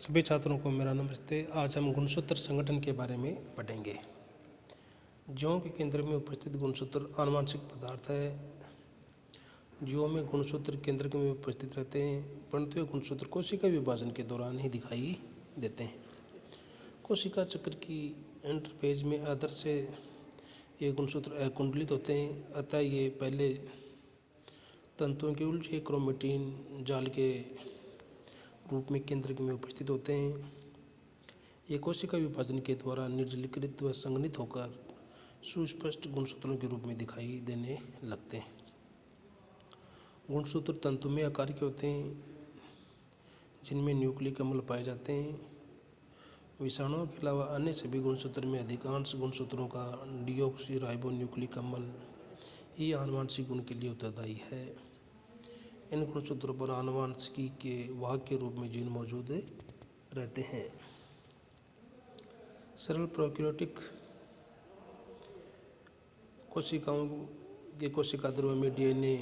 सभी छात्रों को मेरा नमस्ते। आज हम गुणसूत्र संगठन के बारे में पढ़ेंगे। जीवों के केंद्र में उपस्थित गुणसूत्र आनुवंशिक पदार्थ है। जीवों में गुणसूत्र केंद्र में उपस्थित रहते हैं, परंतु ये गुणसूत्र कोशिका विभाजन के दौरान ही दिखाई देते हैं। कोशिका चक्र की इंटरफेज में आदर्श से ये गुणसूत्र अकुंडलित होते हैं, अतः ये पहले तंतुओं के उलझे क्रोमेटिन जाल के रूप में केंद्र में उपस्थित होते हैं। ये कोशिका विभाजन के द्वारा निर्जलीकृत व संघनित होकर सुस्पष्ट गुणसूत्रों के रूप में दिखाई देने लगते हैं। गुणसूत्र तंतुमय आकार के होते हैं, जिनमें न्यूक्लिक अम्ल पाए जाते हैं। विषाणुओं के अलावा अन्य सभी गुणसूत्र में अधिकांश गुणसूत्रों का डीऑक्सीराइबोन्यूक्लिक अम्ल ही आनुवंशिक गुण के लिए उत्तरदायी है। इन गुणसूत्रों पर आनुवंशिकी के वाहक के रूप में जीन मौजूद रहते हैं। सरल प्रोकैरियोटिक कोशिकाओं के कोशिका द्रव्य में डीएनए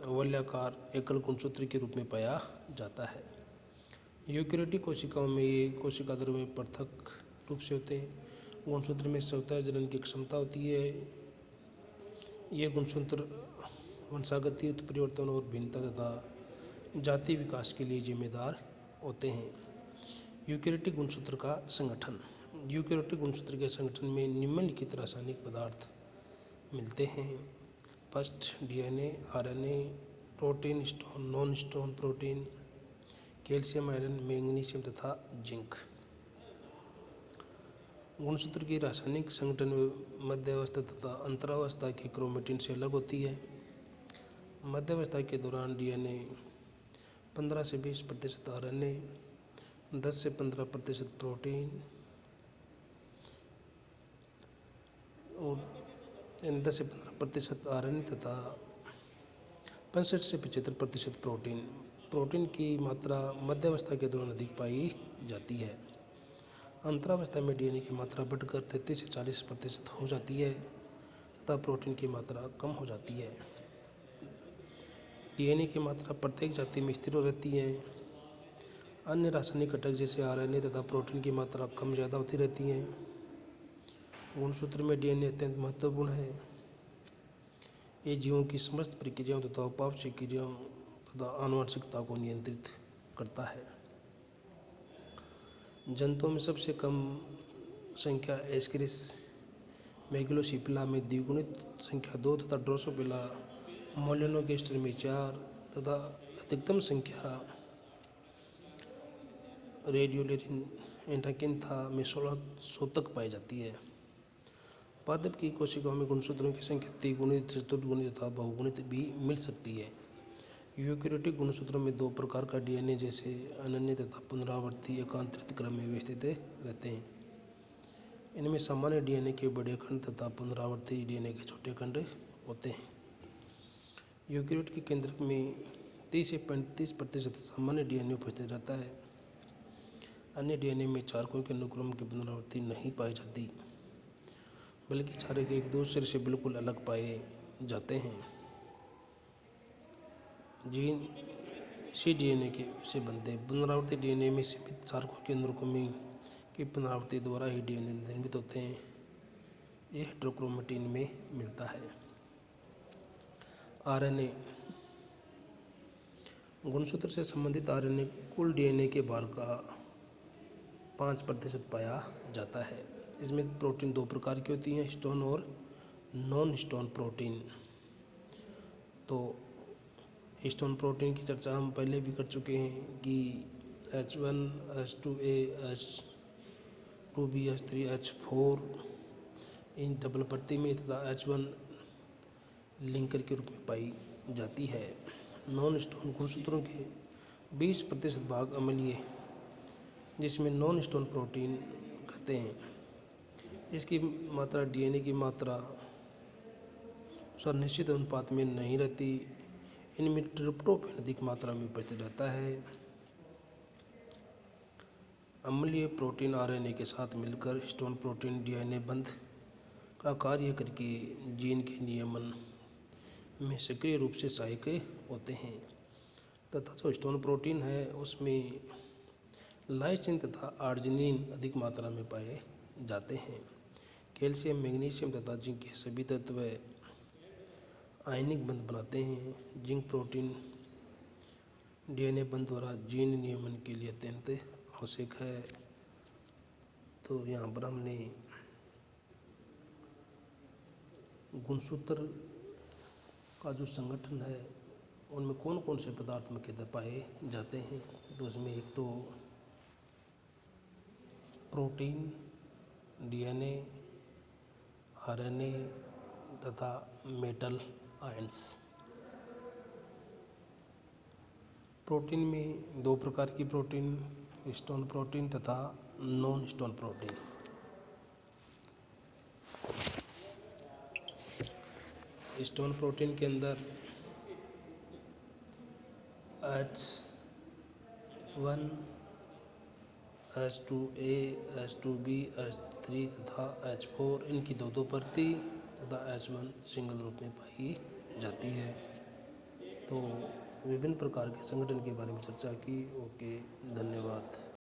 वलयाकार एकल गुणसूत्र के रूप में पाया जाता है। यूकेरियोटिक कोशिकाओं में ये कोशिका द्रव्य में पृथक रूप से होते हैं। गुणसूत्र में स्वतः जनन की क्षमता होती है। ये गुणसूत्र वंशागतीय उत्परिवर्तन और भिन्नता तथा जाति विकास के लिए जिम्मेदार होते हैं। यूकेरियोटिक गुणसूत्र का संगठन। यूकेरियोटिक गुणसूत्र के संगठन में निम्नलिखित रासायनिक पदार्थ मिलते हैं। First, DNA, RNA, protein, stone, non stone protein, calcium, iron, magnesium तथा जिंक। गुणसूत्र की रासायनिक संगठन मध्यावस्था तथा अंतरावस्था के क्रोमेटिन से अलग होती है। मध्यावस्था के दौरान डीएनए 15 से 20% आरएनए, 10 से 15% प्रोटीन और 10 से 15% आरएनए तथा 65 से 75% प्रोटीन की मात्रा मध्यावस्था के दौरान अधिक पाई जाती है। अंतरावस्था में डीएनए की मात्रा बढ़कर 33 से 40% हो जाती है तथा प्रोटीन की मात्रा कम हो जाती है। डीएनए की मात्रा प्रत्येक जाति में स्थिर रहती है। अन्य रासायनिक घटक जैसे आरएनए तथा प्रोटीन की मात्रा कम ज़्यादा होती रहती है। गुणसूत्र में डीएनए अत्यंत महत्वपूर्ण है। ये जीवों की समस्त प्रक्रियाओं तथा उपापचय क्रियाओं तथा आनुवंशिकता को नियंत्रित करता है। जंतुओं में सबसे कम संख्या एस्केरिस मेगलोसिपिला में द्विगुणित संख्या 2 तथा ड्रोसोफिला मोलिनोगेस्टर में 4 तथा अधिकतम संख्या रेडियोलेरिन एंटाकिन्था में 1600 तक पाई जाती है। पादप की कोशिकाओं में गुणसूत्रों की संख्या त्रिगुणित, चतुर्गुणित तथा बहुगुणित भी मिल सकती है। यूकेरियोटिक गुणसूत्रों में 2 प्रकार का डीएनए जैसे अनन्य तथा पुनरावर्ती एकांतरित क्रम में व्यवस्थित रहते हैं। इनमें सामान्य डीएनए के बड़े खंड तथा पुनरावर्ती डीएनए के छोटे खंड होते हैं। यूकेरियोट के केंद्र में 30 से 35% सामान्य डीएनए उपस्थित रहता है। अन्य डीएनए में चारकों के अनुक्रम की पुनरावृत्ति नहीं पाई जाती, बल्कि चारक एक दूसरे से बिल्कुल अलग पाए जाते हैं। जीन इसी डीएनए के से बनते हैं। पुनरावृत्ति डीएनए में सीमित चारकों के अनुक्रम की पुनरावृत्ति द्वारा ही डीएनए निर्मित होते हैं। यह हेटेरोक्रोमेटिन में मिलता है। आरएनए। गुणसूत्र से संबंधित आरएनए कुल डीएनए के भार का 5% पाया जाता है। इसमें प्रोटीन 2 प्रकार की होती हैं, स्टोन और नॉन स्टोन प्रोटीन। तो स्टोन प्रोटीन की चर्चा हम पहले भी कर चुके हैं कि H1, H2A, H2B, H3, H4 in double प्रति में तथा H1 लिंकर के रूप में पाई जाती है। नॉन स्टोन गुणसूत्रों के 20% भाग अम्लीय, जिसमें नॉन स्टोन प्रोटीन कहते हैं। इसकी मात्रा डीएनए की मात्रा निश्चित अनुपात में नहीं रहती। इनमें ट्रिप्टोफैन अधिक मात्रा में उपस्थित रहता है। अम्लीय प्रोटीन आरएनए के साथ मिलकर स्टोन प्रोटीन डीएनए बंध का कार्य करके जीन के नियमन में सक्रिय रूप से सहायक होते हैं तथा जो स्टोन प्रोटीन है उसमें लाइसिन तथा आर्जिनिन अधिक मात्रा में पाए जाते हैं। कैल्शियम, मैग्नीशियम तथा जिंक के सभी तत्व आयनिक बंध बनाते हैं। जिंक प्रोटीन डीएनए बंध द्वारा जीन नियमन के लिए अत्यंत आवश्यक है। तो यहाँ पर हमने गुणसूत्र का जो संगठन है उनमें कौन कौन से पदार्थ मुख्यतः पाए जाते हैं, तो उसमें एक तो प्रोटीन, डीएनए, आरएनए तथा मेटल आयंस। प्रोटीन में दो प्रकार की प्रोटीन, स्टोन प्रोटीन तथा non stone protein. Stone protein के अंदर H1, H2A, H2B, H3 तथा H4 इनकी दो प्रति तथा H1 सिंगल रूप में पाई जाती है। तो विभिन्न प्रकार के संगठन के बारे में चर्चा की। ओके, धन्यवाद।